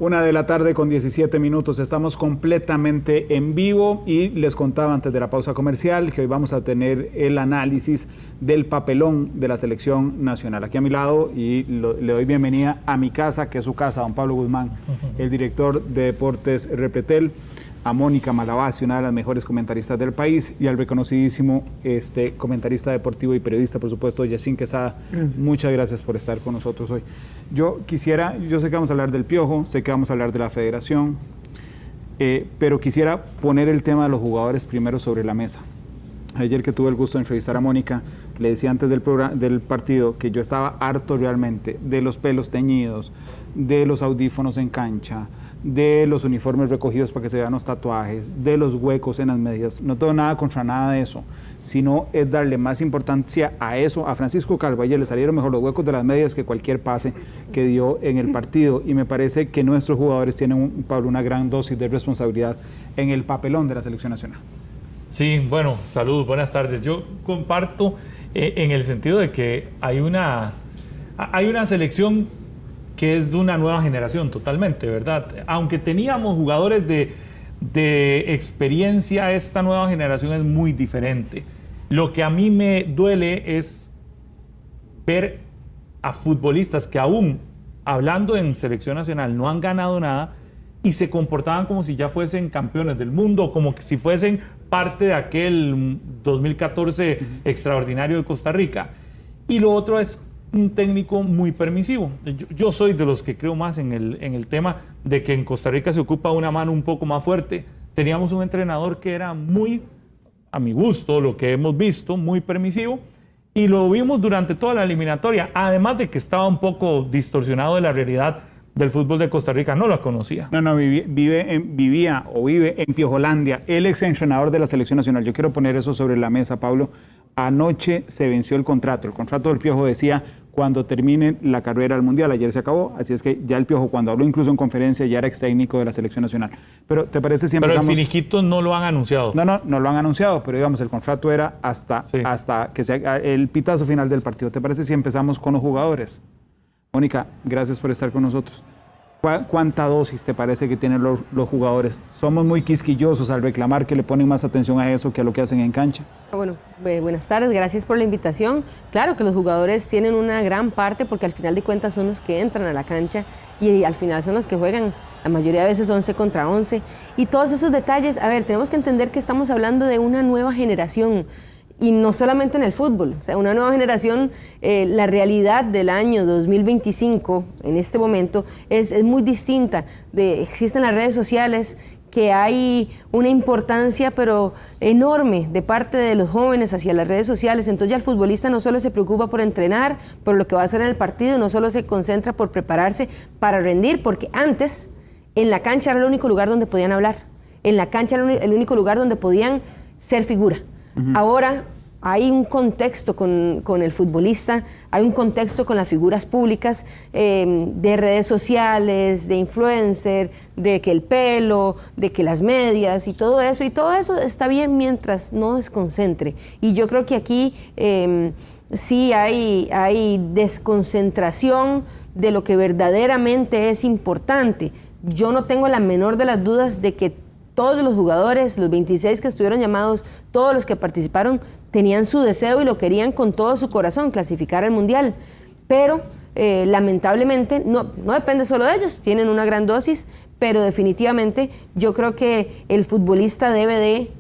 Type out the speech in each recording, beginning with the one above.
1:17 p.m. Estamos completamente en vivo y les contaba antes de la pausa comercial que hoy vamos a tener el análisis del papelón de la selección nacional. Aquí a mi lado y le doy bienvenida a mi casa, que es su casa, don Pablo Guzmán, el director de Deportes Repretel, a Mónica Malavasi, una de las mejores comentaristas del país, y al reconocidísimo comentarista deportivo y periodista, por supuesto, Yacine Quesada. Gracias. Muchas gracias por estar con nosotros hoy. Yo sé que vamos a hablar del Piojo, sé que vamos a hablar de la federación, pero quisiera poner el tema de los jugadores primero sobre la mesa. Ayer que tuve el gusto de entrevistar a Mónica, le decía antes del partido que yo estaba harto realmente de los pelos teñidos, de los audífonos en cancha, de los uniformes recogidos para que se vean los tatuajes, de los huecos en las medias. No tengo nada contra nada de eso, sino es darle más importancia a eso. A Francisco Calvo ayer le salieron mejor los huecos de las medias que cualquier pase que dio en el partido, y me parece que nuestros jugadores tienen, Pablo, una gran dosis de responsabilidad en el papelón de la selección nacional. Sí, bueno, saludos, buenas tardes. Yo comparto en el sentido de que hay una selección que es de una nueva generación totalmente, ¿verdad? Aunque teníamos jugadores de experiencia, esta nueva generación es muy diferente. Lo que a mí me duele es ver a futbolistas que aún, hablando en selección nacional, no han ganado nada y se comportaban como si ya fuesen campeones del mundo, como que si fuesen parte de aquel 2014 extraordinario de Costa Rica. Y lo otro es un técnico muy permisivo. Yo soy de los que creo más en el tema de que en Costa Rica se ocupa una mano un poco más fuerte. Teníamos un entrenador que era muy, a mi gusto, lo que hemos visto, muy permisivo, y lo vimos durante toda la eliminatoria, además de que estaba un poco distorsionado de la realidad del fútbol de Costa Rica. No lo conocía. No, vive en Piojolandia, el ex entrenador de la selección nacional. Yo quiero poner eso sobre la mesa, Pablo. Anoche se venció el contrato del Piojo decía cuando termine la carrera al Mundial. Ayer se acabó, así es que ya el Piojo, cuando habló incluso en conferencia, ya era ex técnico de la selección nacional. Pero ¿te parece si empezamos? Pero el finiquito no lo han anunciado. No lo han anunciado, pero digamos, el contrato era hasta que sea el pitazo final del partido. ¿Te parece si empezamos con los jugadores? Mónica, gracias por estar con nosotros. ¿Cuánta dosis te parece que tienen los jugadores? ¿Somos muy quisquillosos al reclamar que le ponen más atención a eso que a lo que hacen en cancha? Bueno, buenas tardes, gracias por la invitación. Claro que los jugadores tienen una gran parte porque al final de cuentas son los que entran a la cancha y al final son los que juegan, la mayoría de veces 11 contra 11. Y todos esos detalles, a ver, tenemos que entender que estamos hablando de una nueva generación. Y no solamente en el fútbol, o sea, una nueva generación, la realidad del año 2025, en este momento, es muy distinta. Existen las redes sociales, que hay una importancia pero enorme de parte de los jóvenes hacia las redes sociales. Entonces ya el futbolista no solo se preocupa por entrenar, por lo que va a hacer en el partido, no solo se concentra por prepararse para rendir, porque antes en la cancha era el único lugar donde podían hablar, en la cancha era el único lugar donde podían ser figura. Ahora hay un contexto con el futbolista, hay un contexto con las figuras públicas, de redes sociales, de influencer, de que el pelo, de que las medias y todo eso está bien mientras no desconcentre. Y yo creo que aquí sí hay desconcentración de lo que verdaderamente es importante. Yo no tengo la menor de las dudas de que todos los jugadores, los 26 que estuvieron llamados, todos los que participaron, tenían su deseo y lo querían con todo su corazón, clasificar al Mundial. Pero lamentablemente no depende solo de ellos, tienen una gran dosis, pero definitivamente yo creo que el futbolista debe de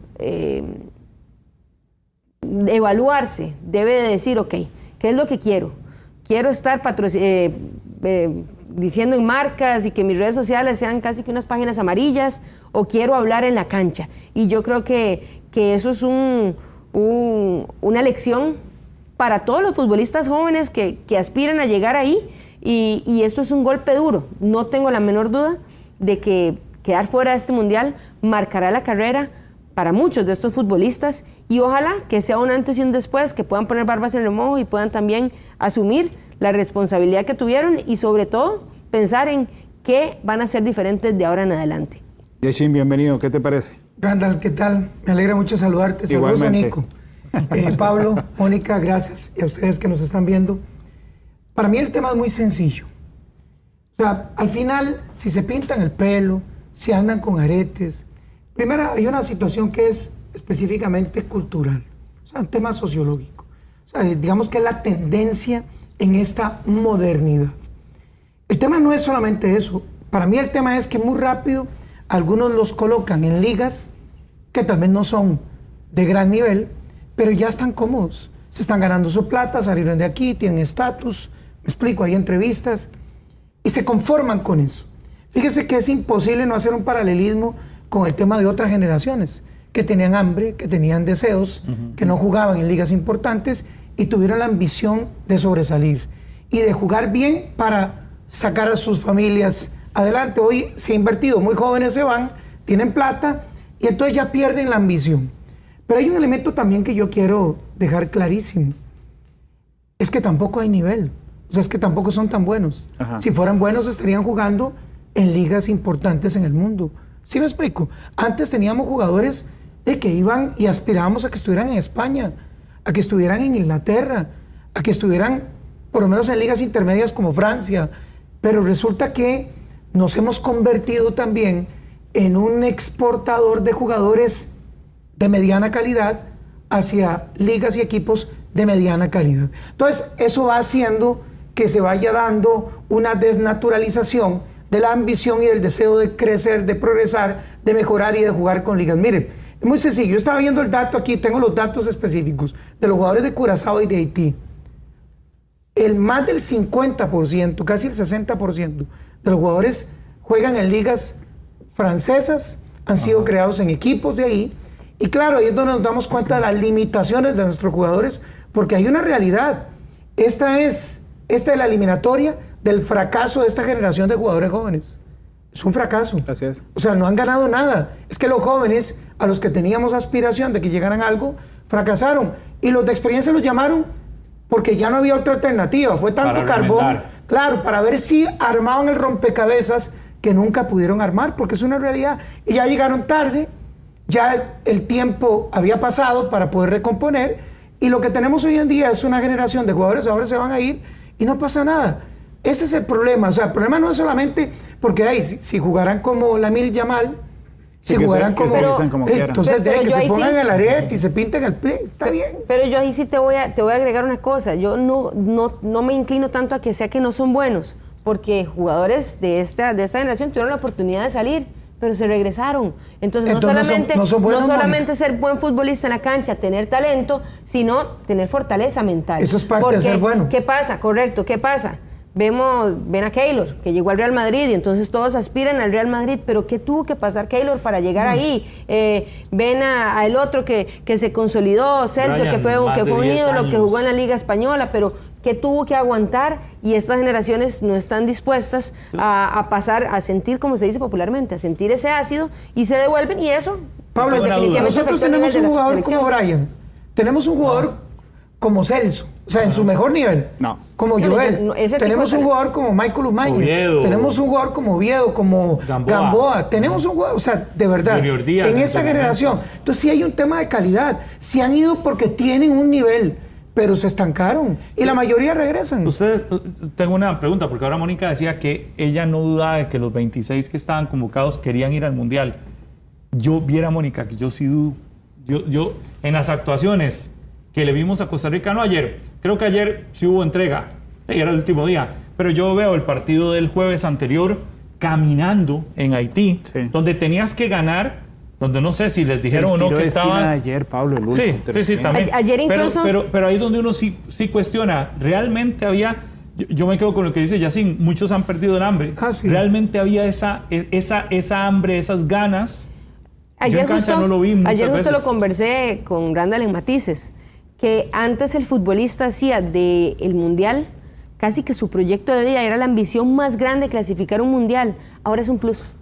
evaluarse, debe de decir, ok, ¿qué es lo que quiero? Quiero estar diciendo en marcas y que mis redes sociales sean casi que unas páginas amarillas, o quiero hablar en la cancha. Y yo creo que eso es una lección para todos los futbolistas jóvenes que aspiran a llegar ahí, y esto es un golpe duro. No tengo la menor duda de que quedar fuera de este Mundial marcará la carrera para muchos de estos futbolistas, y ojalá que sea un antes y un después, que puedan poner barbas en remojo y puedan también asumir la responsabilidad que tuvieron y sobre todo pensar en qué van a ser diferentes de ahora en adelante. Yacine, bienvenido, ¿qué te parece? Randall, ¿qué tal? Me alegra mucho saludarte. Saludos a Nico. Pablo, Mónica, gracias. Y a ustedes que nos están viendo. Para mí el tema es muy sencillo. O sea, al final, si se pintan el pelo, si andan con aretes, primero hay una situación que es específicamente cultural, o sea, un tema sociológico. O sea, digamos que es la tendencia en esta modernidad. El tema no es solamente eso. Para mí el tema es que muy rápido algunos los colocan en ligas que tal vez no son de gran nivel, pero ya están cómodos. Se están ganando su plata, salieron de aquí, tienen estatus, me explico, hay entrevistas, y se conforman con eso. Fíjese que es imposible no hacer un paralelismo con el tema de otras generaciones, que tenían hambre, que tenían deseos, que no jugaban en ligas importantes y tuvieron la ambición de sobresalir y de jugar bien para sacar a sus familias adelante. Hoy se ha invertido, muy jóvenes se van, tienen plata y entonces ya pierden la ambición. Pero hay un elemento también que yo quiero dejar clarísimo. Es que tampoco hay nivel. O sea, es que tampoco son tan buenos. Ajá. Si fueran buenos estarían jugando en ligas importantes en el mundo. ¿Sí me explico? Antes teníamos jugadores de que iban y aspirábamos a que estuvieran en España, a que estuvieran en Inglaterra, a que estuvieran por lo menos en ligas intermedias como Francia. Pero resulta que nos hemos convertido también en un exportador de jugadores de mediana calidad hacia ligas y equipos de mediana calidad. Entonces, eso va haciendo que se vaya dando una desnaturalización de la ambición y del deseo de crecer, de progresar, de mejorar y de jugar con ligas. Miren, es muy sencillo. Yo estaba viendo el dato aquí, tengo los datos específicos de los jugadores de Curazao y de Haití. El más del 50%, casi el 60% de los jugadores juegan en ligas francesas, han sido creados en equipos de ahí. Y claro, ahí es donde nos damos cuenta de las limitaciones de nuestros jugadores, porque hay una realidad. Esta es la eliminatoria del fracaso de esta generación de jugadores jóvenes. Es un fracaso. Así es. O sea, no han ganado nada. Es que los jóvenes, a los que teníamos aspiración de que llegaran a algo, fracasaron. Y los de experiencia los llamaron porque ya no había otra alternativa. Fue tanto carbón, claro, para ver si armaban el rompecabezas que nunca pudieron armar, porque es una realidad. Y ya llegaron tarde, ya el tiempo había pasado para poder recomponer, y lo que tenemos hoy en día es una generación de jugadores, ahora se van a ir y no pasa nada. Ese es el problema. O sea, el problema no es solamente porque si jugaran como Lamine Yamal, si jugaran como... Entonces, que se pongan el arete y se pinten el pie, está bien. Pero yo ahí sí te voy a agregar una cosa. Yo no me inclino tanto a que sea que no son buenos, porque jugadores de esta generación tuvieron la oportunidad de salir, pero se regresaron. Entonces no solamente ser buen futbolista en la cancha, tener talento, sino tener fortaleza mental. Eso es parte de ser bueno. ¿Qué pasa? Correcto, ¿qué pasa? Ven a Keylor, que llegó al Real Madrid, y entonces todos aspiran al Real Madrid, pero ¿qué tuvo que pasar Keylor para llegar ahí? Ven a el otro que se consolidó, Celso, que fue un ídolo, que jugó en la Liga Española, pero ¿qué tuvo que aguantar? Y estas generaciones no están dispuestas a pasar, a sentir, como se dice popularmente, a sentir ese ácido, y se devuelven, y eso... Pablo, nosotros tenemos un jugador como Brian, tenemos un jugador como Celso, o sea, en su mejor nivel, como Joel. Tenemos un jugador como Michael Umaña, tenemos un jugador como Oviedo, como Gamboa. Tenemos un jugador, o sea, de verdad, en esta generación. Entonces sí hay un tema de calidad. Sí han ido porque tienen un nivel, pero se estancaron y la mayoría regresan. Ustedes, tengo una pregunta, porque ahora Mónica decía que ella no dudaba de que los 26 que estaban convocados querían ir al Mundial. Yo viera, Mónica, que yo sí dudo. Yo en las actuaciones que le vimos a Costa Rica, no ayer, creo que ayer sí hubo entrega, era el último día, pero yo veo el partido del jueves anterior caminando en Haití, donde tenías que ganar, donde no sé si les dijeron o no que estaban... ayer, Pablo, el último. Sí, también. Ayer incluso... Pero ahí donde uno sí cuestiona, realmente había... Yo me quedo con lo que dice Yacine, muchos han perdido el hambre. Realmente había esa hambre, esas ganas. Ayer justo veces. Lo conversé con Randall en Matices, que antes el futbolista hacía del Mundial casi que su proyecto de vida, era la ambición más grande, clasificar un Mundial. Ahora es un plus.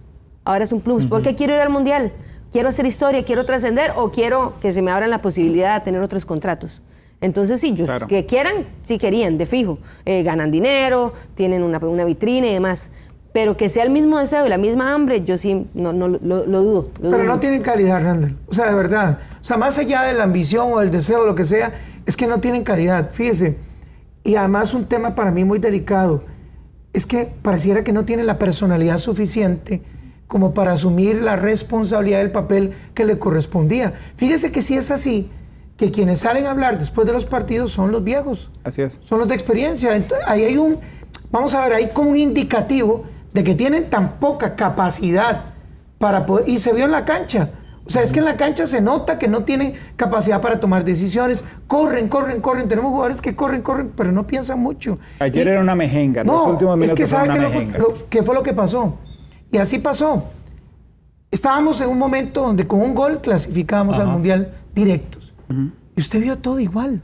¿Por qué quiero ir al Mundial? ¿Quiero hacer historia? ¿Quiero trascender? ¿O quiero que se me abran la posibilidad de tener otros contratos? Entonces sí, que quieran, sí querían, de fijo. Ganan dinero, tienen una vitrina y demás. Pero que sea el mismo deseo y la misma hambre, yo sí lo dudo. Pero no tienen calidad, Randall. O sea, de verdad. O sea, más allá de la ambición o del deseo o lo que sea, es que no tienen calidad. Fíjese. Y además un tema para mí muy delicado. es que pareciera que no tiene la personalidad suficiente como para asumir la responsabilidad del papel que le correspondía. Fíjese que si es así, que quienes salen a hablar después de los partidos son los viejos. Así es. Son los de experiencia. Entonces, ahí hay vamos a ver, hay como un indicativo de que tienen tan poca capacidad para poder, y se vio en la cancha. O sea, es que en la cancha se nota que no tienen capacidad para tomar decisiones. Corren. Tenemos jugadores que corren, pero no piensan mucho. Ayer era una mejenga. No, los últimos es que minutos ¿sabe mejenga. qué fue lo que pasó? Y así pasó. Estábamos en un momento donde con un gol clasificábamos al Mundial directos. Y usted vio todo igual.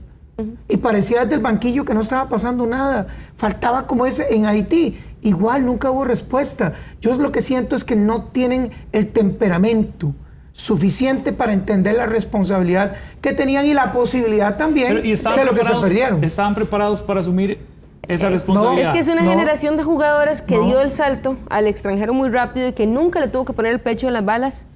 Y parecía desde el banquillo que no estaba pasando nada. Faltaba como ese en Haití. Igual nunca hubo respuesta. Yo lo que siento es que no tienen el temperamento suficiente para entender la responsabilidad que tenían y la posibilidad también de lo que se perdieron. ¿Estaban preparados para asumir esa responsabilidad? Es que es una generación de jugadores que dio el salto al extranjero muy rápido y que nunca le tuvo que poner el pecho en las balas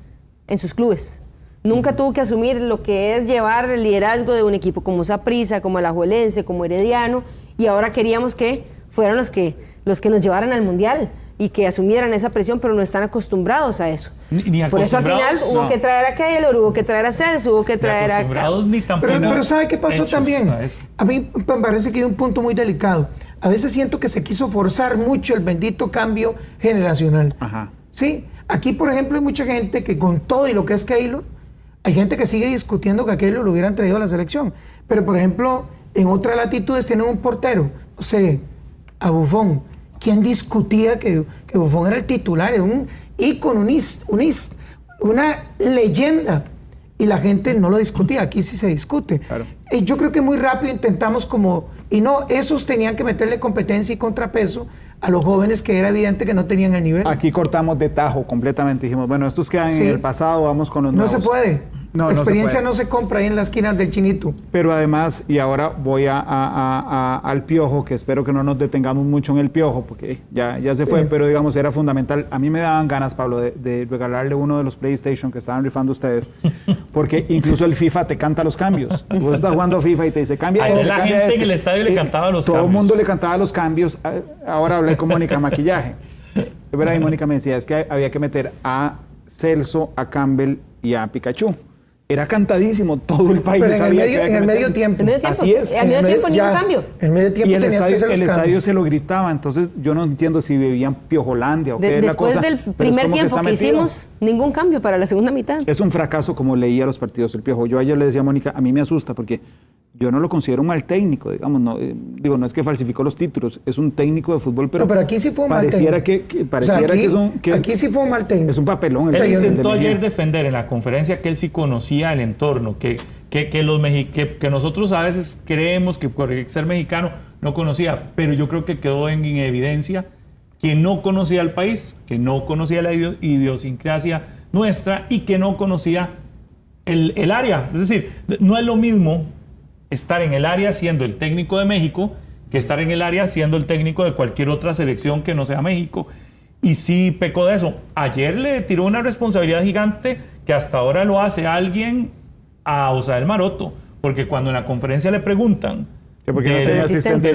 en sus clubes. Nunca tuvo que asumir lo que es llevar el liderazgo de un equipo como Saprissa, como Alajuelense, como Herediano, y ahora queríamos que fueran los que nos llevaran al Mundial y que asumieran esa presión, pero no están acostumbrados a eso. Ni por eso al final hubo que traer a Keylor, hubo que traer a Celso, hubo que traer a... Pero ¿sabe qué pasó también? A mí me parece que hay un punto muy delicado. A veces siento que se quiso forzar mucho el bendito cambio generacional. Sí, aquí por ejemplo hay mucha gente que con todo y lo que es Keylor, hay gente que sigue discutiendo que a Keylor lo hubieran traído a la selección. Pero por ejemplo, en otras latitudes tienen un portero, no sé, a Buffon. ¿Quién discutía que Buffon era el titular? Era un ícono, una leyenda. Y la gente no lo discutía. Aquí sí se discute. Claro. Yo creo que muy rápido intentamos y no, esos tenían que meterle competencia y contrapeso a los jóvenes que era evidente que no tenían el nivel. Aquí cortamos de tajo completamente. Dijimos, bueno, estos quedan en el pasado, vamos con los nuevos. No se puede. La experiencia no se compra ahí en las esquinas del Chinito. Pero además, y ahora voy al Piojo, que espero que no nos detengamos mucho en el Piojo, porque ya se fue, pero digamos, era fundamental. A mí me daban ganas, Pablo, de regalarle uno de los PlayStation que estaban rifando ustedes, porque incluso el FIFA te canta los cambios. Vos estás jugando FIFA y te dice, cambia este, la gente en el estadio le cantaba los cambios. Todo el mundo le cantaba los cambios. Ahora hablé con Mónica Maquillaje. Pero ahí Mónica me decía, es que había que meter a Celso, a Campbell y a Pikachu. Era cantadísimo, todo el país. Pero en el medio tiempo. Así es. En el medio tiempo ni un cambio. En medio tiempo y tenías que hacer los el estadio cambios. se lo gritaba, entonces yo no entiendo si vivían Piojolandia o qué es la cosa. Después del primer tiempo que hicimos, ningún cambio para la segunda mitad. Es un fracaso como leía los partidos del Piojo. Yo ayer le decía a Mónica, a mí me asusta porque yo no lo considero un mal técnico, digamos, no es que falsificó los títulos, es un técnico de fútbol, pero aquí sí fue un mal técnico. Pareciera que aquí sí fue un mal técnico. Es un papelón. Él intentó ayer defender en la conferencia que él sí conocía el entorno, que nosotros a veces creemos que por ser mexicano no conocía, pero yo creo que quedó en evidencia que no conocía el país, que no conocía la idiosincrasia nuestra y que no conocía el área. Es decir, no es lo mismo estar en el área siendo el técnico de México que estar en el área siendo el técnico de cualquier otra selección que no sea México. Y sí pecó de eso. Ayer le tiró una responsabilidad gigante que hasta ahora lo hace alguien a Osael Maroto, porque cuando en la conferencia le preguntan del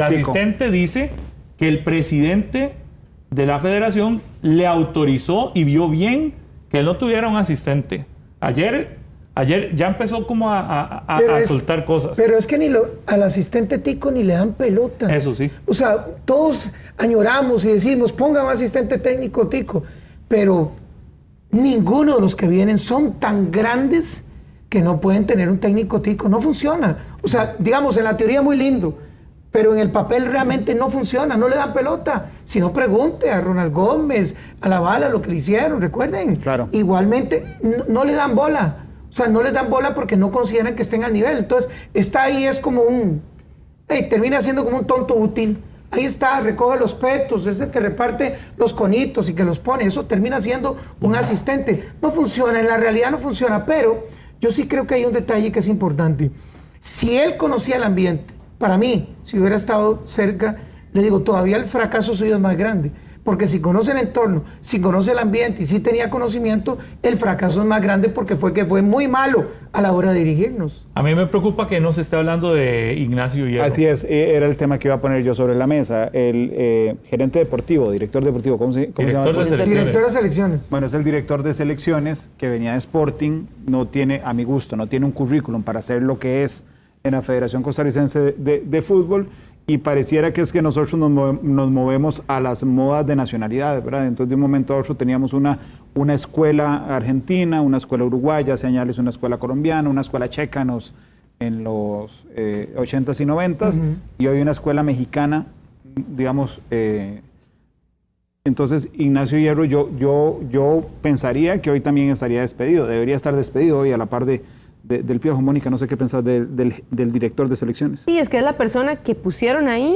asistente, dice que el presidente de la federación le autorizó y vio bien que él no tuviera un asistente. Ayer ya empezó como a soltar cosas. Pero es que al asistente tico ni le dan pelota. Eso sí. O sea, todos añoramos y decimos, pongan un asistente técnico tico, pero ninguno de los que vienen son tan grandes que no pueden tener un técnico tico. No funciona. O sea, digamos, en la teoría muy lindo, pero en el papel realmente no funciona, no le dan pelota. Si no, pregunte a Ronald Gómez, a La Bala, lo que le hicieron, recuerden. Claro. Igualmente, no le dan bola. O sea, no les dan bola porque no consideran que estén al nivel. Entonces, está ahí, es como termina siendo como un tonto útil. Ahí está, recoge los petos, es el que reparte los conitos y que los pone. Eso termina siendo un asistente. No funciona, en la realidad no funciona, pero yo sí creo que hay un detalle que es importante. Si él conocía el ambiente, para mí, si hubiera estado cerca, le digo, todavía el fracaso suyo es más grande. porque si conoce el entorno, si conoce el ambiente y si tenía conocimiento, el fracaso es más grande porque fue muy malo a la hora de dirigirnos. A mí me preocupa que no se esté hablando de Ignacio Hierro. Así es, era el tema que iba a poner yo sobre la mesa. El gerente deportivo, director deportivo, ¿cómo se llama? Director de selecciones. Bueno, es el director de selecciones que venía de Sporting, no tiene, a mi gusto, no tiene un currículum para hacer lo que es en la Federación Costarricense de Fútbol, y pareciera que es que nosotros nos movemos a las modas de nacionalidades, ¿verdad? Entonces de un momento a otro teníamos una escuela argentina, una escuela uruguaya, hace años una escuela colombiana, una escuela checa en los 80s y 90s, y hoy una escuela mexicana, digamos. Entonces Ignacio Hierro, yo pensaría que hoy también estaría despedido, debería estar despedido hoy a la par del Piojo. Mónica, no sé qué pensás del director de selecciones. Sí, es que es la persona que pusieron ahí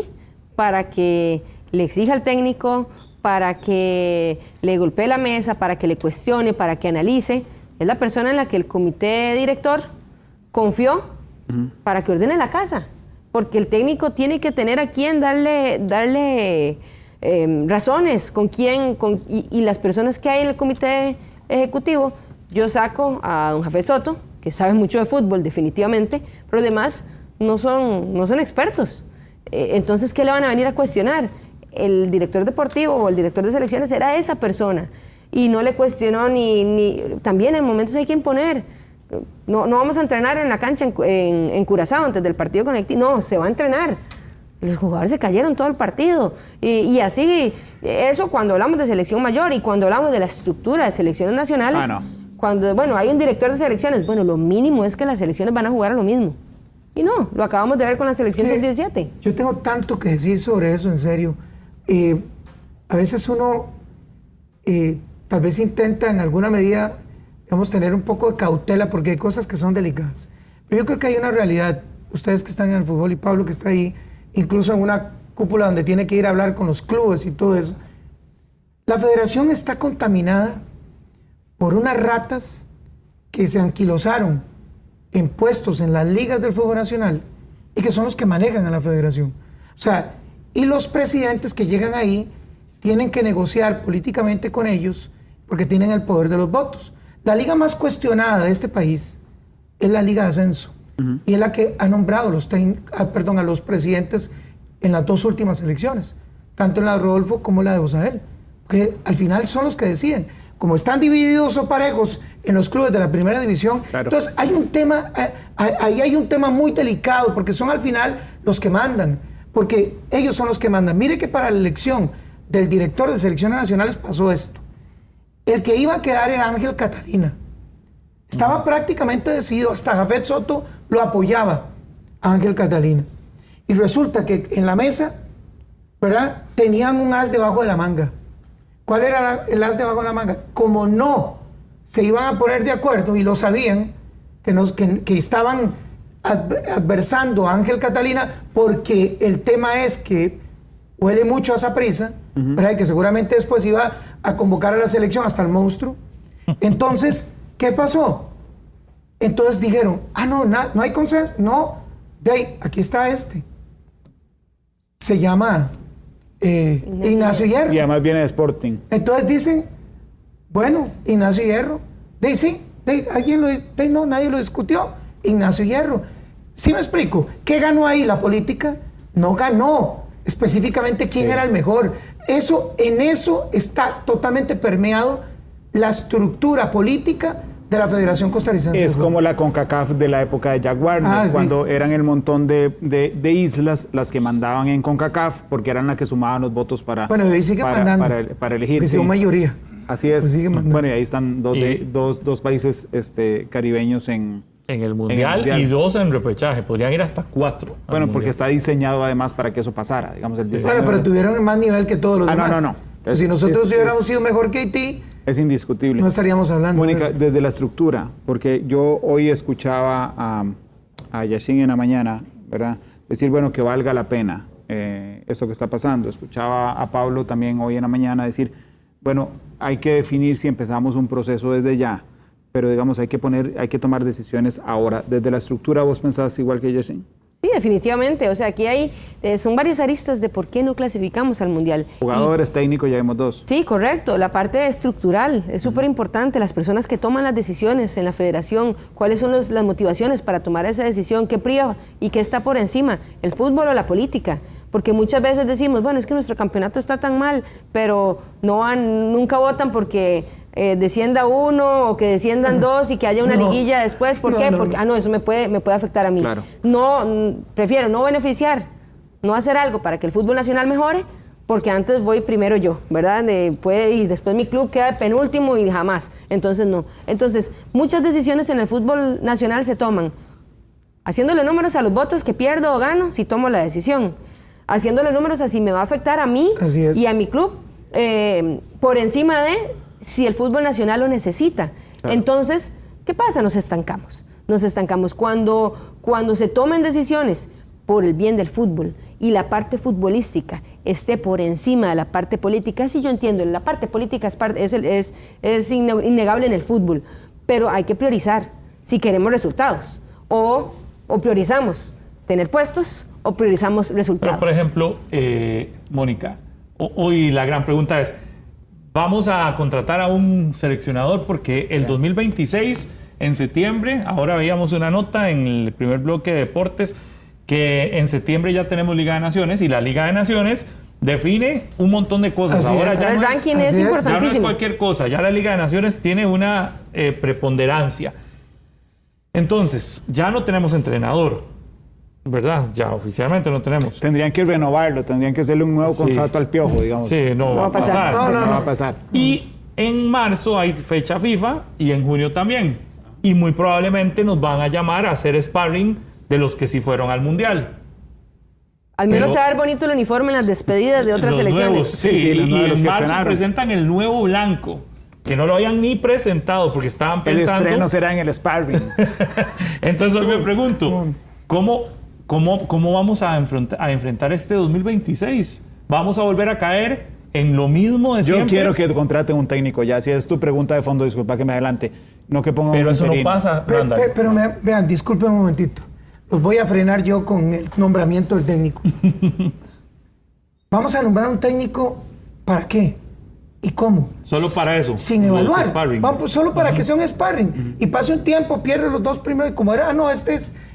para que le exija al técnico, para que le golpee la mesa, para que le cuestione, para que analice. Es la persona en la que el comité director confió para que ordene la casa, porque el técnico tiene que tener a quien darle razones, y las personas que hay en el comité ejecutivo. Yo saco a don Jafet Soto, que sabe mucho de fútbol definitivamente, pero además no son expertos. Entonces, ¿qué le van a venir a cuestionar? El director deportivo o el director de selecciones era esa persona y no le cuestionó también en momentos hay que imponer. No vamos a entrenar en la cancha en Curazao antes del partido con Haití, no, se va a entrenar. Los jugadores se cayeron todo el partido y así, eso cuando hablamos de selección mayor y cuando hablamos de la estructura de selecciones nacionales. Cuando, hay un director de selecciones, lo mínimo es que las selecciones van a jugar a lo mismo. Y no, lo acabamos de ver con la selección sub-17. Yo tengo tanto que decir sobre eso, en serio. A veces uno tal vez intenta en alguna medida, tener un poco de cautela porque hay cosas que son delicadas. Pero yo creo que hay una realidad. Ustedes que están en el fútbol y Pablo que está ahí, incluso en una cúpula donde tiene que ir a hablar con los clubes y todo eso. La federación está contaminada por unas ratas que se anquilosaron en puestos en las ligas del fútbol nacional y que son los que manejan a la federación. O sea, y los presidentes que llegan ahí tienen que negociar políticamente con ellos porque tienen el poder de los votos. La liga más cuestionada de este país es la Liga de Ascenso y es la que ha nombrado a los presidentes en las dos últimas elecciones, tanto en la de Rodolfo como la de Osael, que al final son los que deciden. Como están divididos o parejos en los clubes de la primera división, claro. Entonces hay un tema, ahí hay un tema muy delicado, porque son al final los que mandan, porque ellos son los que mandan. Mire que para la elección del director de selecciones nacionales pasó esto. El que iba a quedar era Ángel Catalina. Estaba prácticamente decidido, hasta Jafet Soto lo apoyaba a Ángel Catalina. Y resulta que en la mesa, ¿verdad?, tenían un as debajo de la manga. ¿Cuál era el as debajo de la manga? Como no se iban a poner de acuerdo y lo sabían, que estaban adversando a Ángel Catalina, porque el tema es que huele mucho a Saprissa, ¿verdad?, y que seguramente después iba a convocar a la selección hasta el monstruo. Entonces, ¿qué pasó? Entonces dijeron, no hay consenso, no, de ahí, aquí está este. Se llama Ignacio Hierro. Y además viene de Sporting. Entonces dicen, bueno, Ignacio Hierro. Nadie lo discutió. Ignacio Hierro. ¿Sí me explico? ¿Qué ganó ahí la política? No ganó específicamente quién era el mejor. En eso está totalmente permeado la estructura política de la Federación Costarricense. Es como la CONCACAF de la época de Jack Warner, cuando eran el montón de islas las que mandaban en CONCACAF, porque eran las que sumaban los votos para elegir. Que sea mayoría. Así es. Bueno, y ahí están dos países caribeños en el mundial y 2 en repechaje. Podrían ir hasta 4. Bueno, porque está diseñado además para que eso pasara. Digamos, el diseño. Bueno, pero tuvieron más nivel que todos los demás. No. Si nosotros hubiéramos sido mejor que Haití, es indiscutible. No estaríamos hablando. Mónica, desde la estructura, porque yo hoy escuchaba a Yacine en la mañana, ¿verdad?, decir, bueno, que valga la pena esto que está pasando. Escuchaba a Pablo también hoy en la mañana decir, bueno, hay que definir si empezamos un proceso desde ya, pero digamos, hay que tomar decisiones ahora. Desde la estructura, ¿vos pensás igual que Yacine? Sí, definitivamente. O sea, aquí hay, son varias aristas de por qué no clasificamos al Mundial. Jugadores, técnicos, ya vimos 2. Sí, correcto. La parte estructural es súper importante. Las personas que toman las decisiones en la federación, cuáles son las motivaciones para tomar esa decisión, qué priva y qué está por encima, el fútbol o la política. Porque muchas veces decimos, bueno, es que nuestro campeonato está tan mal, pero nunca votan porque descienda uno o que desciendan dos y que haya una liguilla después. ¿Por qué? Porque, eso me puede afectar a mí. Claro. Prefiero no beneficiar, no hacer algo para que el fútbol nacional mejore, porque antes voy primero yo, ¿verdad? Y después mi club queda de penúltimo y jamás. Entonces, no. Entonces, muchas decisiones en el fútbol nacional se toman haciéndole números a los votos que pierdo o gano si tomo la decisión, haciéndole números a si me va a afectar a mí y a mi club, por encima de si el fútbol nacional lo necesita. Claro. Entonces, ¿qué pasa? Nos estancamos. Cuando se tomen decisiones por el bien del fútbol y la parte futbolística esté por encima de la parte política. Sí, yo entiendo, la parte política es innegable en el fútbol, pero hay que priorizar si queremos resultados. O priorizamos tener puestos o priorizamos resultados. Pero, por ejemplo, Mónica, hoy la gran pregunta es, vamos a contratar a un seleccionador porque el 2026, en septiembre, ahora veíamos una nota en el primer bloque de deportes, que en septiembre ya tenemos Liga de Naciones y la Liga de Naciones define un montón de cosas. Ahora ya el ranking es importantísimo. Ya no es cualquier cosa, ya la Liga de Naciones tiene una preponderancia. Entonces, ya no tenemos entrenador, ¿verdad? Ya oficialmente no tenemos. Tendrían que renovarlo, tendrían que hacerle un nuevo contrato al Piojo, digamos. Sí, no va a pasar. No va a pasar. Y en marzo hay fecha FIFA y en junio también. Y muy probablemente nos van a llamar a hacer sparring de los que sí fueron al Mundial. Al menos se va a ver bonito el uniforme en las despedidas de otras selecciones. Nuevos, sí, y en marzo presentan el nuevo blanco, que no lo habían ni presentado porque estaban pensando... El estreno será en el sparring. Entonces hoy me pregunto, ¿cómo vamos a enfrentar este 2026? ¿Vamos a volver a caer en lo mismo de siempre? Yo quiero que contraten un técnico ya. Si es tu pregunta de fondo, disculpa que me adelante. No que pongan pero eso no pasa, Randall. Pero vean, disculpen un momentito. Los voy a frenar yo con el nombramiento del técnico. Vamos a nombrar un técnico, ¿para qué? ¿Y cómo? Solo para eso. Sin evaluar. Vamos, solo para que sea un sparring. Y pase un tiempo, pierde los dos primeros. Y como era,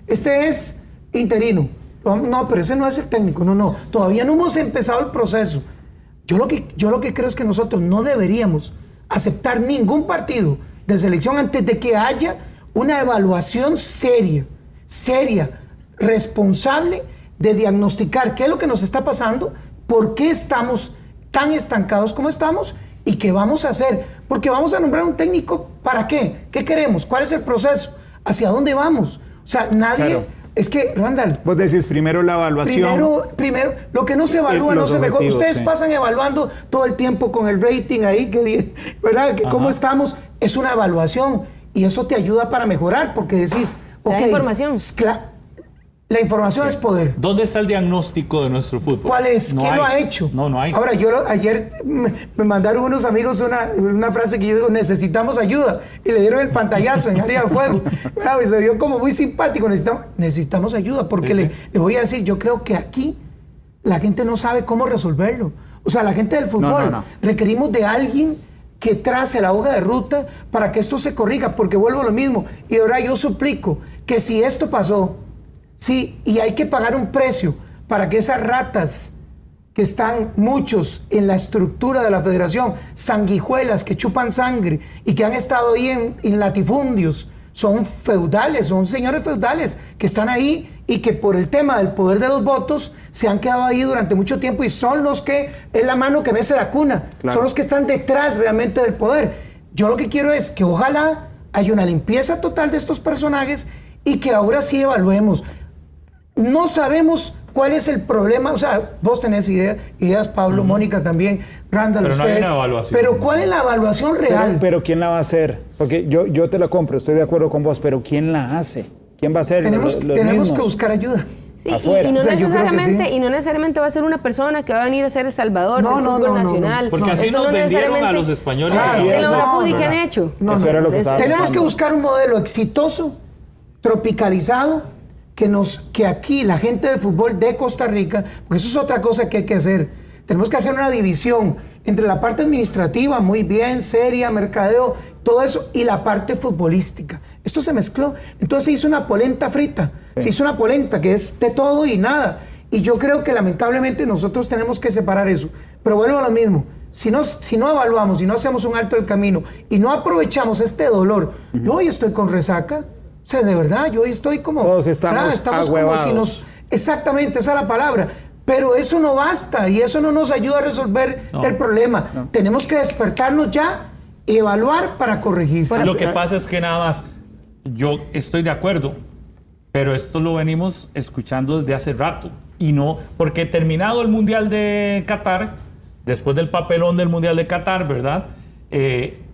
este es interino. No, pero ese no es el técnico. No. Todavía no hemos empezado el proceso. Yo lo que creo es que nosotros no deberíamos aceptar ningún partido de selección antes de que haya una evaluación seria, responsable de diagnosticar qué es lo que nos está pasando, por qué estamos tan estancados como estamos y qué vamos a hacer. Porque vamos a nombrar un técnico, ¿para qué? ¿Qué queremos? ¿Cuál es el proceso? ¿Hacia dónde vamos? O sea, nadie... Claro. Es que, Randall... Vos decís primero la evaluación... Primero, lo que no se evalúa no se mejora. Ustedes pasan evaluando todo el tiempo con el rating ahí, ¿verdad? ¿Cómo estamos? Es una evaluación y eso te ayuda para mejorar porque decís... La información. La información es poder. ¿Dónde está el diagnóstico de nuestro fútbol? ¿Cuál es? ¿Quién lo ha hecho? No hay. Ahora, ayer me mandaron unos amigos una frase que yo digo, necesitamos ayuda. Y le dieron el pantallazo en área de fuego. Y se vio como muy simpático. Necesitamos ayuda. Porque le voy a decir, yo creo que aquí la gente no sabe cómo resolverlo. O sea, la gente del fútbol requerimos de alguien que trace la hoja de ruta para que esto se corrija. Porque vuelvo a lo mismo. Y ahora yo suplico que si esto pasó... Sí, y hay que pagar un precio para que esas ratas que están muchos en la estructura de la federación, sanguijuelas que chupan sangre y que han estado ahí en latifundios, son feudales, son señores feudales que están ahí y que por el tema del poder de los votos se han quedado ahí durante mucho tiempo y son los que, es la mano que mece la cuna, son los que están detrás realmente del poder. Yo lo que quiero es que ojalá haya una limpieza total de estos personajes y que ahora sí evaluemos. No sabemos cuál es el problema, o sea, vos tenés ideas, Pablo, Mónica también, Randall, pero ustedes. No hay una evaluación. Pero ¿cuál es la evaluación real? Pero ¿quién la va a hacer? Porque yo te la compro, estoy de acuerdo con vos, pero ¿quién la hace? ¿Quién va a hacer? Tenemos que buscar ayuda. Sí, y no necesariamente va a ser una persona que va a venir a ser el salvador del fútbol nacional. Porque así nos vendieron a los españoles. En la UNAFUDI que han hecho. Tenemos que buscar un modelo exitoso, tropicalizado, que aquí la gente de fútbol de Costa Rica, porque eso es otra cosa que hay que hacer, tenemos que hacer una división entre la parte administrativa, muy bien, seria, mercadeo, todo eso, y la parte futbolística. Esto se mezcló. Entonces se hizo una polenta frita. Sí. Se hizo una polenta que es de todo y nada. Y yo creo que lamentablemente nosotros tenemos que separar eso. Pero vuelvo a lo mismo. Si no evaluamos, si no hacemos un alto del camino y no aprovechamos este dolor, yo hoy estoy con resaca. O sea, de verdad, yo hoy estoy como... Todos estamos como si nos... Exactamente, esa es la palabra. Pero eso no basta y eso no nos ayuda a resolver el problema. No. Tenemos que despertarnos ya, evaluar para corregir. Lo que pasa es que nada más, yo estoy de acuerdo, pero esto lo venimos escuchando desde hace rato. Y no, porque terminado el Mundial de Qatar, después del papelón del Mundial de Qatar, ¿verdad?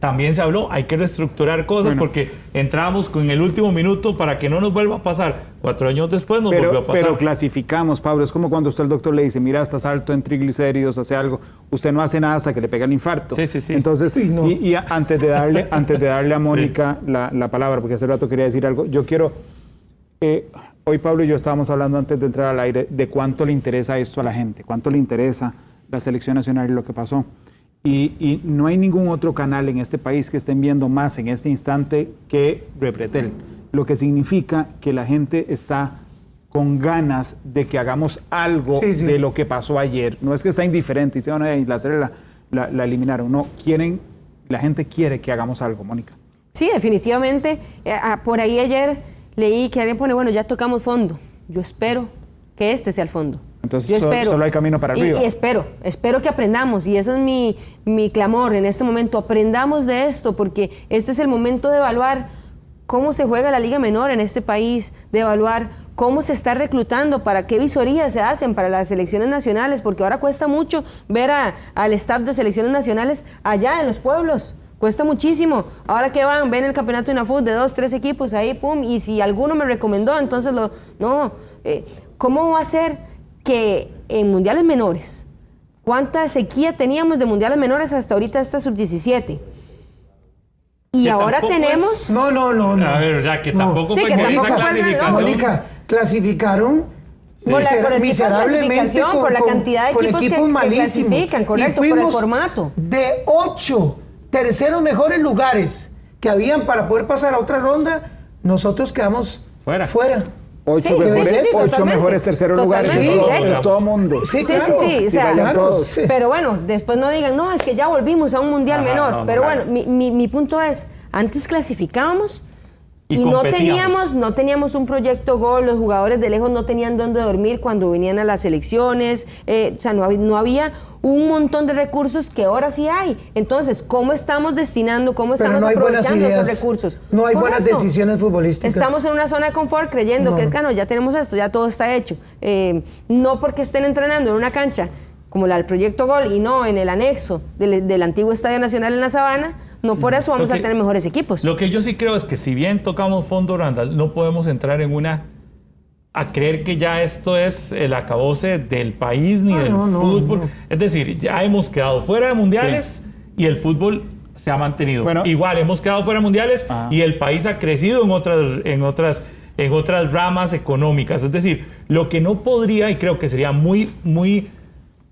También se habló, hay que reestructurar cosas porque entramos con el último minuto para que no nos vuelva a pasar. 4 años después nos volvió a pasar. Pero clasificamos, Pablo, es como cuando usted al doctor le dice, mira, estás alto en triglicéridos, hace algo, usted no hace nada hasta que le pega el infarto. Sí. Entonces, sí, no. y antes de darle a Mónica la palabra, porque hace rato quería decir algo, yo quiero... hoy Pablo y yo estábamos hablando antes de entrar al aire de cuánto le interesa esto a la gente, cuánto le interesa la selección nacional y lo que pasó. Y no hay ningún otro canal en este país que estén viendo más en este instante que Repretel, lo que significa que la gente está con ganas de que hagamos algo de lo que pasó ayer. No es que está indiferente y se van a ir, la eliminaron, no, la gente quiere que hagamos algo, Mónica. Sí, definitivamente. Por ahí ayer leí que alguien pone, bueno, ya tocamos fondo. Yo espero que este sea el fondo. Entonces solo hay camino para arriba. Y espero que aprendamos, y ese es mi clamor en este momento, aprendamos de esto, porque este es el momento de evaluar cómo se juega la Liga Menor en este país, de evaluar cómo se está reclutando, para qué visorías se hacen para las selecciones nacionales, porque ahora cuesta mucho ver al staff de selecciones nacionales allá en los pueblos. Cuesta muchísimo. Ahora que ven el campeonato de UNAFUT de 2, 3 equipos, ahí pum, y si alguno me recomendó, entonces ¿cómo va a ser que en mundiales menores, cuánta sequía teníamos de mundiales menores hasta ahorita esta sub-17? Y que ahora tenemos... No. A ver, ya que tampoco fue esa clasificación. Mónica, clasificaron miserablemente por la cantidad de equipos que clasifican, correcto, por el formato. De 8 terceros mejores lugares que habían para poder pasar a otra ronda, nosotros quedamos fuera. 8 mejores terceros lugares. Es todo mundo. Sí, o sea, pero bueno, después no digan, no, es que ya volvimos a un mundial menor. Pero bueno, mi punto es, antes clasificábamos y no teníamos un proyecto gol, los jugadores de lejos no tenían dónde dormir cuando venían a las selecciones, o sea, no había un montón de recursos que ahora sí hay. Entonces, ¿cómo estamos destinando, cómo estamos aprovechando esos recursos? No hay buenas decisiones futbolísticas. Estamos en una zona de confort creyendo que ya tenemos esto, ya todo está hecho. No porque estén entrenando en una cancha como la del Proyecto Gol y no en el anexo del antiguo Estadio Nacional en la Sabana, no por eso vamos a tener mejores equipos. Lo que yo sí creo es que si bien tocamos fondo, Randall, no podemos entrar a creer que ya esto es el acabose del país ni del fútbol. No. Es decir, ya hemos quedado fuera de mundiales y el fútbol se ha mantenido. Bueno, igual hemos quedado fuera de mundiales y el país ha crecido en otras ramas económicas. Es decir, lo que no podría, y creo que sería muy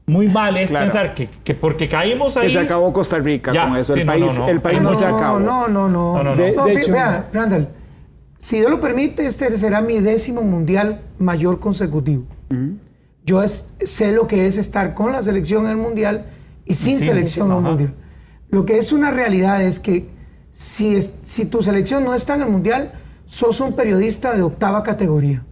mal, es pensar que porque caímos ahí... Que se acabó Costa Rica con eso. El país no se acabó. No. De hecho, vea, Randall, si Dios lo permite, este será mi 10º mundial mayor consecutivo. Yo sé lo que es estar con la selección en el mundial y sin selección en el mundial. Lo que es una realidad es que si tu selección no está en el mundial, sos un periodista de 8ª categoría.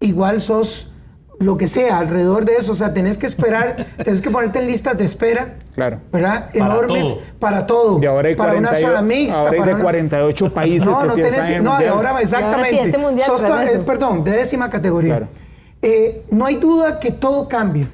Igual sos lo que sea alrededor de eso, o sea, tenés que esperar, tenés que ponerte en listas de espera, ¿verdad? Enormes para todo. Y ahora hay para una zona mixta. Ahora hay de 48 países ahora exactamente. Sos perdón, de 10ª categoría. Claro. No hay duda que todo cambia,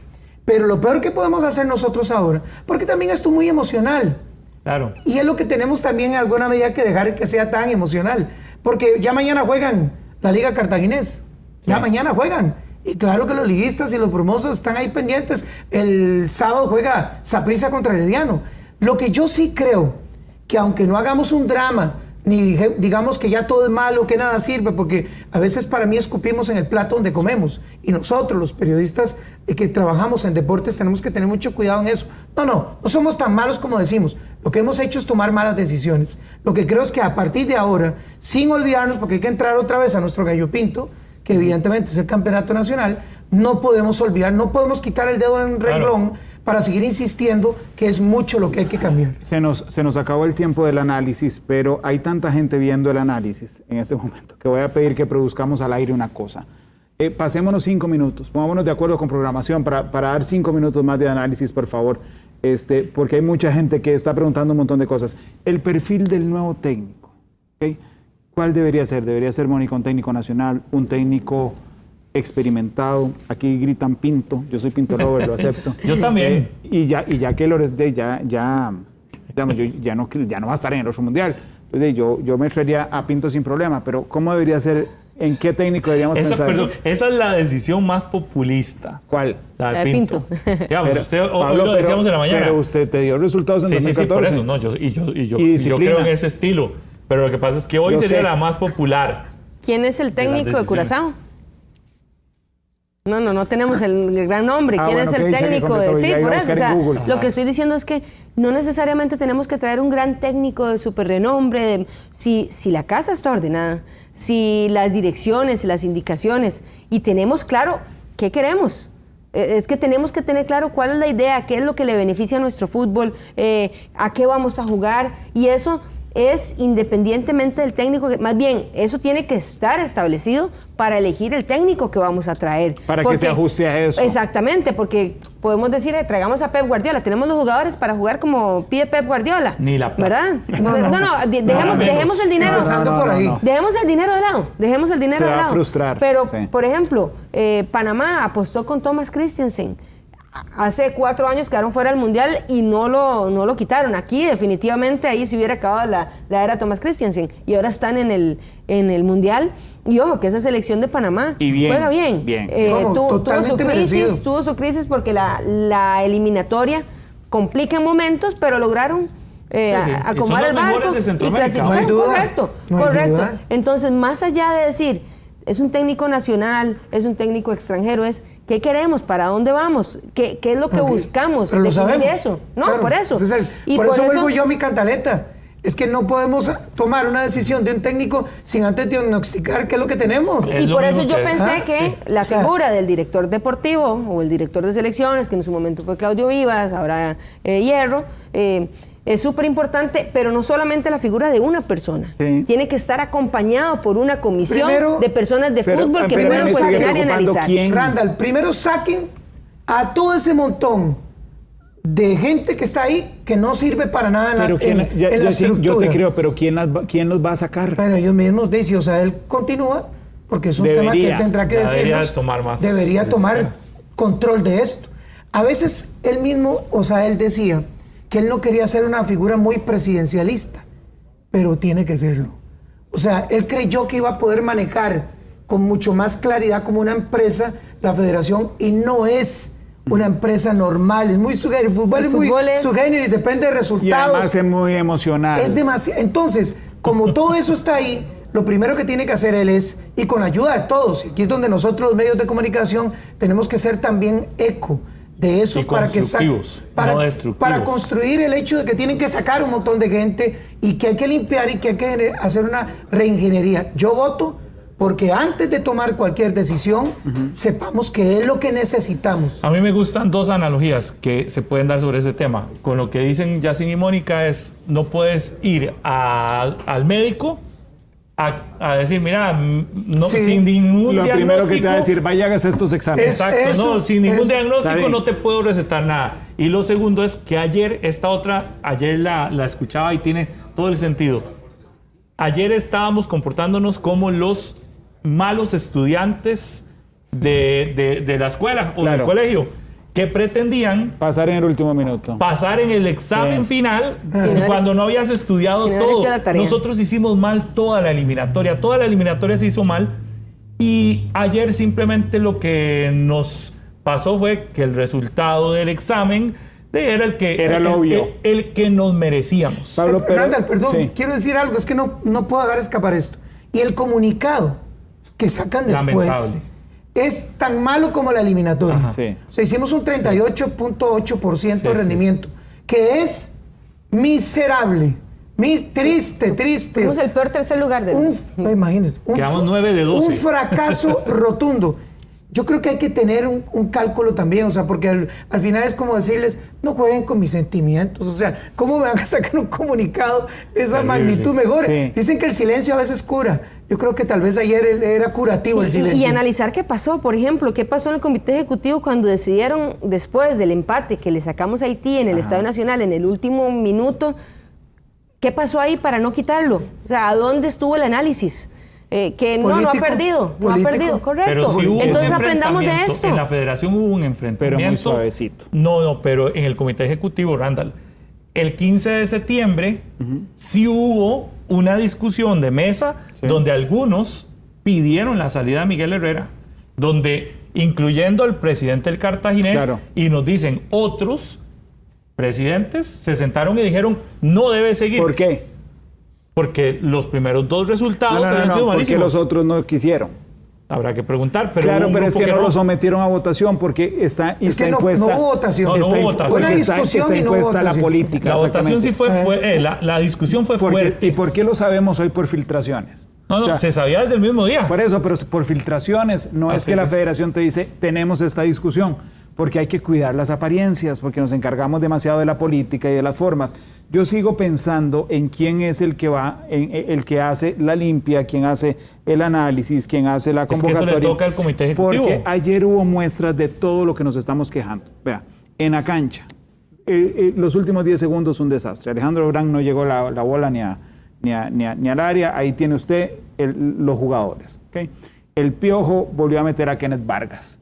pero lo peor que podemos hacer nosotros ahora, porque también esto es muy emocional. Claro. Y es lo que tenemos también en alguna medida que dejar que sea tan emocional, porque ya mañana juegan la Liga Cartaginés, ya mañana juegan. Y claro que los liguistas y los promosos están ahí pendientes. El sábado juega Saprissa contra Herediano. Lo que yo sí creo, que aunque no hagamos un drama ni digamos que ya todo es malo, que nada sirve, porque a veces para mí escupimos en el plato donde comemos. Y nosotros, los periodistas que trabajamos en deportes, tenemos que tener mucho cuidado en eso. No somos tan malos como decimos. Lo que hemos hecho es tomar malas decisiones. Lo que creo es que a partir de ahora, sin olvidarnos, porque hay que entrar otra vez a nuestro gallo pinto, que evidentemente es el campeonato nacional, no podemos olvidar, no podemos quitar el dedo en el renglón para seguir insistiendo que es mucho lo que hay que cambiar. Se nos acabó el tiempo del análisis, pero hay tanta gente viendo el análisis en este momento que voy a pedir que produzcamos al aire una cosa. Pasémonos 5 minutos, pongámonos de acuerdo con programación para dar 5 minutos más de análisis, por favor, porque hay mucha gente que está preguntando un montón de cosas. El perfil del nuevo técnico, ¿okay? ¿Cuál debería ser? ¿Debería ser, Mónica, un técnico nacional, un técnico experimentado? Aquí gritan Pinto, yo soy Pinto Lover, lo acepto. Yo también. Y ya que ya no va a estar en el otro mundial. Entonces yo me traería a Pinto sin problema, pero ¿cómo debería ser? ¿En qué técnico deberíamos pensar? Perdón, esa es la decisión más populista. ¿Cuál? La de Pinto. Digamos, pero, usted, Pablo, hoy lo decíamos en la mañana. Pero usted te dio resultados en 2014. Sí, por eso. No, yo creo en ese estilo. Pero lo que pasa es que hoy sería la más popular. ¿Quién es el técnico de Curazao? No tenemos el gran nombre. ¿Quién es el técnico? Sí, por eso. O sea, lo que estoy diciendo es que no necesariamente tenemos que traer un gran técnico de súper renombre. Si la casa está ordenada, si las direcciones, las indicaciones, y tenemos claro qué queremos. Es que tenemos que tener claro cuál es la idea, qué es lo que le beneficia a nuestro fútbol, a qué vamos a jugar, y eso es independientemente del técnico, más bien eso tiene que estar establecido para elegir el técnico que vamos a traer. Para que se ajuste a eso. Exactamente, porque podemos decir, traigamos a Pep Guardiola, tenemos los jugadores para jugar como pide Pep Guardiola. Ni la plata. ¿Verdad? Dejemos el dinero. Dejemos el dinero de lado. Dejemos el dinero de lado. Se va a frustrar. Pero, por ejemplo, Panamá apostó con Thomas Christensen. Hace 4 años quedaron fuera del Mundial y no lo quitaron. Aquí definitivamente ahí se hubiera acabado la era Thomas Christensen. Y ahora están en el Mundial. Y ojo, que esa selección de Panamá juega bien. Tuvo su crisis porque la eliminatoria complica en momentos, pero lograron acomodar el barco y clasificar. Correcto. Entonces, más allá de decir, es un técnico nacional, es un técnico extranjero, es ¿qué queremos? ¿Para dónde vamos? ¿Qué es lo que buscamos? Pero lo sabemos. Eso. No, claro, por eso. Por eso vuelvo yo a mi cantaleta. Es que no podemos tomar una decisión de un técnico sin antes diagnosticar qué es lo que tenemos. Y por eso yo pensé que la figura del director deportivo o el director de selecciones, que en su momento fue Claudio Vivas, ahora Hierro, es súper importante, pero no solamente la figura de una persona. Sí. Tiene que estar acompañado por una comisión de personas de fútbol que puedan cuestionar y analizar. Randall, primero saquen a todo ese montón de gente que está ahí que no sirve para nada en la estructura. Yo te creo, pero ¿quién los va a sacar? Bueno, ellos mismos dicen, o sea, él continúa, porque es un tema que él tendrá que decirnos. Debería tomar control de esto. A veces él mismo, o sea, él decía que él no quería ser una figura muy presidencialista, pero tiene que serlo. O sea, él creyó que iba a poder manejar con mucho más claridad como una empresa la federación, y no es una empresa normal, es muy subgénero. El fútbol es muy subgénero y depende de resultados. Y además es muy emocional. Es demasiado. Entonces, como todo eso está ahí, lo primero que tiene que hacer él es, y con ayuda de todos, y aquí es donde nosotros los medios de comunicación tenemos que ser también eco de eso, para construir el hecho de que tienen que sacar un montón de gente y que hay que limpiar y que hay que hacer una reingeniería. Yo voto porque antes de tomar cualquier decisión, sepamos qué es lo que necesitamos. A mí me gustan 2 analogías que se pueden dar sobre ese tema. Con lo que dicen Yacine y Mónica es, no puedes ir al médico a decir, mira, sin ningún diagnóstico. Lo primero que te va a decir, vaya, hagas estos exámenes. Exacto, sin ningún diagnóstico no te puedo recetar nada. Y lo segundo es que ayer la escuchaba y tiene todo el sentido. Ayer estábamos comportándonos como los malos estudiantes de la escuela o del colegio, que pretendían pasar en el último minuto. Pasar en el examen final cuando no habías estudiado todo. Nosotros hicimos mal toda la eliminatoria. Toda la eliminatoria se hizo mal. Y ayer simplemente lo que nos pasó fue que el resultado del examen era el que era el obvio. El que nos merecíamos. Pablo, pero, Randall, perdón, sí. quiero decir algo, es que no puedo dejar escapar esto. Y el comunicado que sacan después Lamentable. es tan malo como la eliminatoria. Ajá. Sí. O sea, hicimos un 38.8% de Sí, rendimiento, que es miserable, triste. Fuimos el peor tercer lugar de Imagínense. Quedamos 9 de 12. Un fracaso rotundo. Yo creo que hay que tener un cálculo también, o sea, porque al final es como decirles, no jueguen con mis sentimientos, o sea, ¿cómo me van a sacar un comunicado de esa Terrible. magnitud mejor? Sí. Dicen que el silencio a veces cura. Yo creo que tal vez ayer era curativo el silencio. Y analizar qué pasó, por ejemplo, qué pasó en el comité ejecutivo cuando decidieron, después del empate que le sacamos a Haití en el Estadio Nacional en el último minuto, ¿qué pasó ahí para no quitarlo? O sea, ¿a dónde estuvo el análisis? Que no ha perdido, correcto. Pero sí hubo Entonces un aprendamos de enfrentamiento. esto. En la federación hubo un enfrentamiento. Pero muy suavecito. No, pero en el comité ejecutivo, Randall, el 15 de septiembre sí hubo una discusión de mesa donde algunos pidieron la salida de Miguel Herrera, donde incluyendo al presidente del Cartaginés, Claro. y nos dicen otros presidentes se sentaron y dijeron no debe seguir. ¿Por qué? Porque los primeros dos resultados habían sido porque malísimos. los otros no quisieron. Habrá que preguntar, pero Claro, hubo un pero es grupo que no lo sometieron a votación porque está Es que no impuesta. hubo votación. No hubo votación. Una Porque discusión está y no hubo impuesta la votación. política. La votación sí exactamente. la discusión fue fuerte. ¿Y por qué lo sabemos hoy por filtraciones? No, O sea, se sabía desde el mismo día. por eso, pero por filtraciones, no es sí, que la sí. federación te dice, tenemos esta discusión, porque hay que cuidar las apariencias, porque nos encargamos demasiado de la política y de las formas. Yo sigo pensando en quién es el que el que hace la limpia, quién hace el análisis, quién hace la Es que convocatoria. eso le toca al comité ejecutivo. Porque ayer hubo muestras de todo lo que nos estamos quejando. Vea, en la cancha, los últimos 10 segundos un desastre. Alejandro Brand no llegó la bola ni al área. Ahí tiene usted los jugadores. ¿Okay? El Piojo volvió a meter a Kenneth Vargas.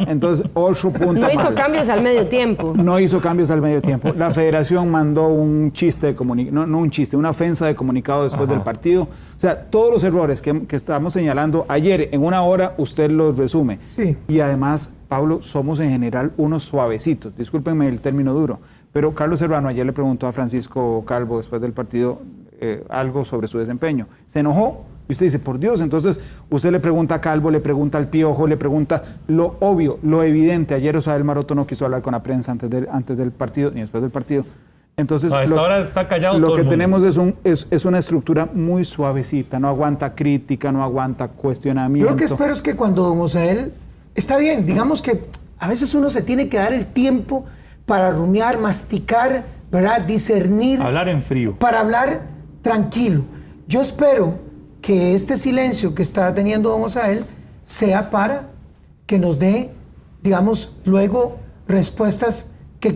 Entonces, 8 puntos. No hizo cambios al medio tiempo. No hizo cambios al medio tiempo. La federación mandó un chiste de comunicado, no un chiste, una ofensa de comunicado después del partido. O sea, todos los errores que estamos señalando ayer, en una hora, usted los resume. Sí. Y además, Pablo, somos en general unos suavecitos. Discúlpenme el término duro. Pero Carlos Serrano ayer le preguntó a Francisco Calvo después del partido algo sobre su desempeño. Se enojó. Y usted dice, por Dios, entonces usted le pregunta a Calvo, le pregunta al Piojo, le pregunta lo obvio, lo evidente. Ayer Osael Maroto no quiso hablar con la prensa antes del partido, ni después del partido. Entonces, A esta hora está callado lo todo que el mundo. tenemos es una estructura muy suavecita, no aguanta crítica, no aguanta cuestionamiento. Yo lo que espero es que cuando don Osael, está bien, digamos que a veces uno se tiene que dar el tiempo para rumiar, masticar, ¿verdad? Discernir. Hablar en frío. Para hablar tranquilo. Yo espero que este silencio que está teniendo don Osael sea para que nos dé, digamos, luego respuestas que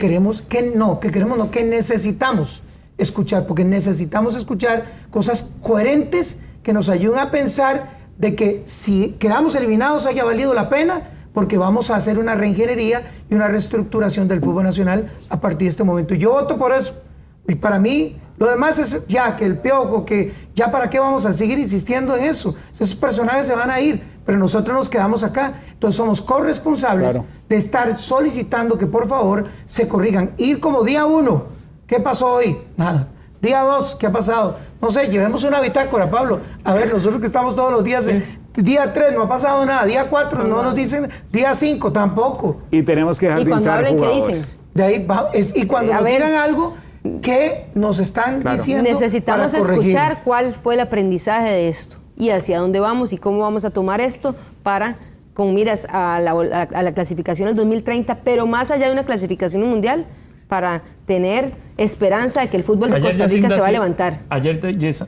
necesitamos escuchar, porque necesitamos escuchar cosas coherentes que nos ayuden a pensar de que si quedamos eliminados haya valido la pena, porque vamos a hacer una reingeniería y una reestructuración del fútbol nacional a partir de este momento. Y yo voto por eso. Y para mí, lo demás es ya que el Piojo, que ya para qué vamos a seguir insistiendo en eso. Esos personajes se van a ir, pero nosotros nos quedamos acá. Entonces somos corresponsables de estar solicitando que por favor se corrijan. Ir como día 1, ¿qué pasó hoy? Nada. Día 2, ¿qué ha pasado? No sé, llevemos una bitácora, Pablo. A ver, nosotros que estamos todos los días, día 3 no ha pasado nada, día 4 no nos dicen, día 5 tampoco. Y tenemos que dejar Y de cuando inflar hablen, ¿qué jugadores. dicen? De ahí y cuando A nos ver. digan algo que nos están diciendo Necesitamos para corregir. escuchar cuál fue el aprendizaje de esto y hacia dónde vamos y cómo vamos a tomar esto para, con miras a la clasificación del 2030, pero más allá de una clasificación mundial, para tener esperanza de que el fútbol de Costa Rica se va a levantar. Ayer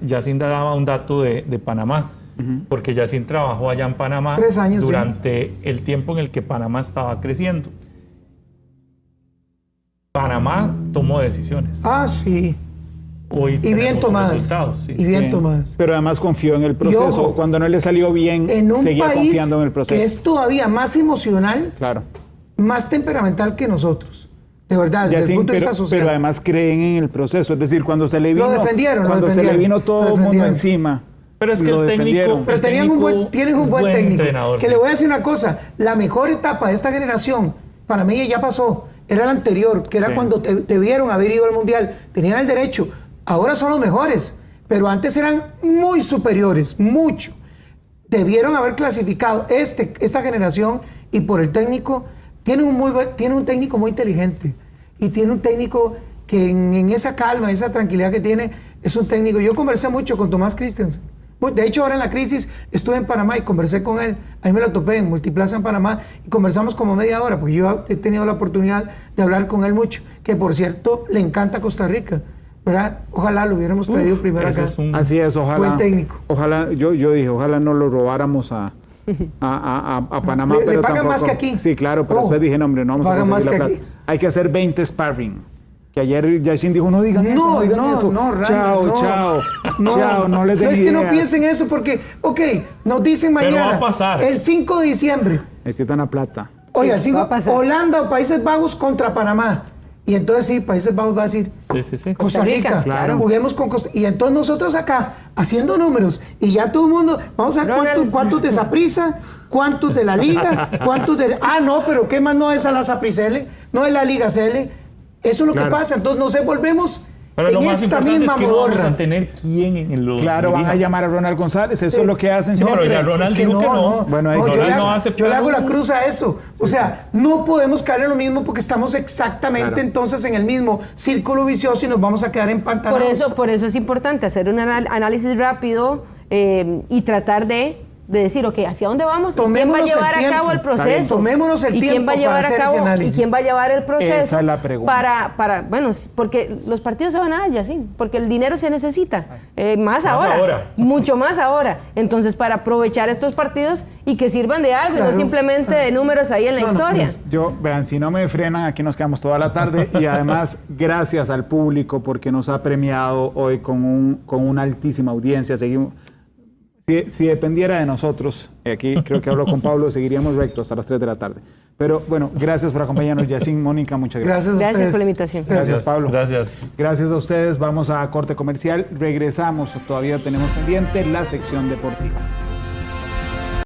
Yacinda daba un dato de Panamá, porque Yacín trabajó allá en Panamá 3 años, durante el tiempo en el que Panamá estaba creciendo. Panamá tomó decisiones. Ah, sí. Hoy Y tenemos bien tomadas. resultados, sí. Y bien Sí. tomadas. Pero además confió en el Y proceso. ojo, Cuando no le salió bien, En un seguía país confiando en el proceso. que es todavía más emocional, Claro. más temperamental que nosotros. De verdad, desde Yacín, el punto de vista social. pero además creen en el proceso. Es decir, cuando se le vino, se le vino todo el mundo encima. Pero es que lo el técnico- defendieron. Pero tienen un buen técnico. entrenador, Que sí. le voy a decir una cosa, la mejor etapa de esta generación, para mí ya pasó, era el anterior, que era Sí. cuando te vieron haber ido al Mundial, tenían el derecho, ahora son los mejores, pero antes eran muy superiores, mucho. Debieron haber clasificado esta generación, y por el técnico, tiene un técnico muy inteligente, y tiene un técnico que en esa calma, esa tranquilidad que tiene, es un técnico. Yo conversé mucho con Tomás Christensen. De hecho, ahora en la crisis estuve en Panamá y conversé con él. Ahí me lo topé en Multiplaza en Panamá y conversamos como media hora, porque yo he tenido la oportunidad de hablar con él mucho, que por cierto le encanta Costa Rica, ¿verdad? Ojalá lo hubiéramos traído primero acá. Así es, ojalá. Buen técnico. Ojalá, yo dije, ojalá no lo robáramos a Panamá. Le pero pagan tampoco, más que aquí. Sí, claro, pero Oh, después dije, no, hombre, no vamos a pagan conseguir más la que plata. aquí. Hay que hacer 20 sparring. Que ayer Yacine dijo, no digan eso, no digan eso. Ryan, chao, no. chao, no les den No es que no ideas. piensen eso porque, ok, nos dicen Pero mañana, va a pasar. el 5 de diciembre, Necesitan la plata. oiga, el va 5, a pasar. Holanda o Países Bajos contra Panamá. Y entonces sí, Países Bajos va a decir, Sí. Costa Rica, claro. juguemos con Costa Rica. Y entonces nosotros acá, haciendo números, y ya todo el mundo, vamos a ver Ronald. cuántos de Saprissa, cuántos de la Liga, cuántos de... Ah, no, pero ¿qué más no es a la Saprissa L? No es la Liga CL. Eso es lo Claro. que pasa. Entonces nos volvemos Pero lo en más esta importante misma es que no vamos modorra. a tener quién en los... Claro, van a llamar a Ronald González, eso es lo que hacen No, siempre. pero ya Ronald dijo que no. Bueno, ahí yo, Ronald le no hago, acepta yo le hago la un- cruz a eso. O sea, no podemos caer en lo mismo porque estamos exactamente Claro. entonces en el mismo círculo vicioso y nos vamos a quedar empantanados. Por eso es importante hacer un análisis rápido y tratar de decir, ok, ¿hacia dónde vamos? ¿Y quién va a Tomémonos el llevar a tiempo. cabo el Está bien. proceso? Tomémonos el ¿Y quién va a tiempo llevar para a hacer ese cabo? ¿Y análisis. quién va a llevar el proceso? Esa es la pregunta. Bueno, porque los partidos se van a dar ya, sí, porque el dinero se necesita, más ahora, mucho más ahora. Entonces, para aprovechar estos partidos y que sirvan de algo y Claro, no simplemente de números ahí en la historia. Vean, si no me frenan, aquí nos quedamos toda la tarde y además gracias al público porque nos ha premiado hoy con una altísima audiencia. Seguimos. Si dependiera de nosotros, aquí creo que hablo con Pablo, seguiríamos recto hasta las 3 de la tarde. Pero bueno, gracias por acompañarnos, Yacine, Mónica, muchas gracias. Gracias a Gracias ustedes. por la invitación. Gracias, Pablo. Gracias. Gracias a ustedes, vamos a corte comercial, regresamos, todavía tenemos pendiente la sección deportiva.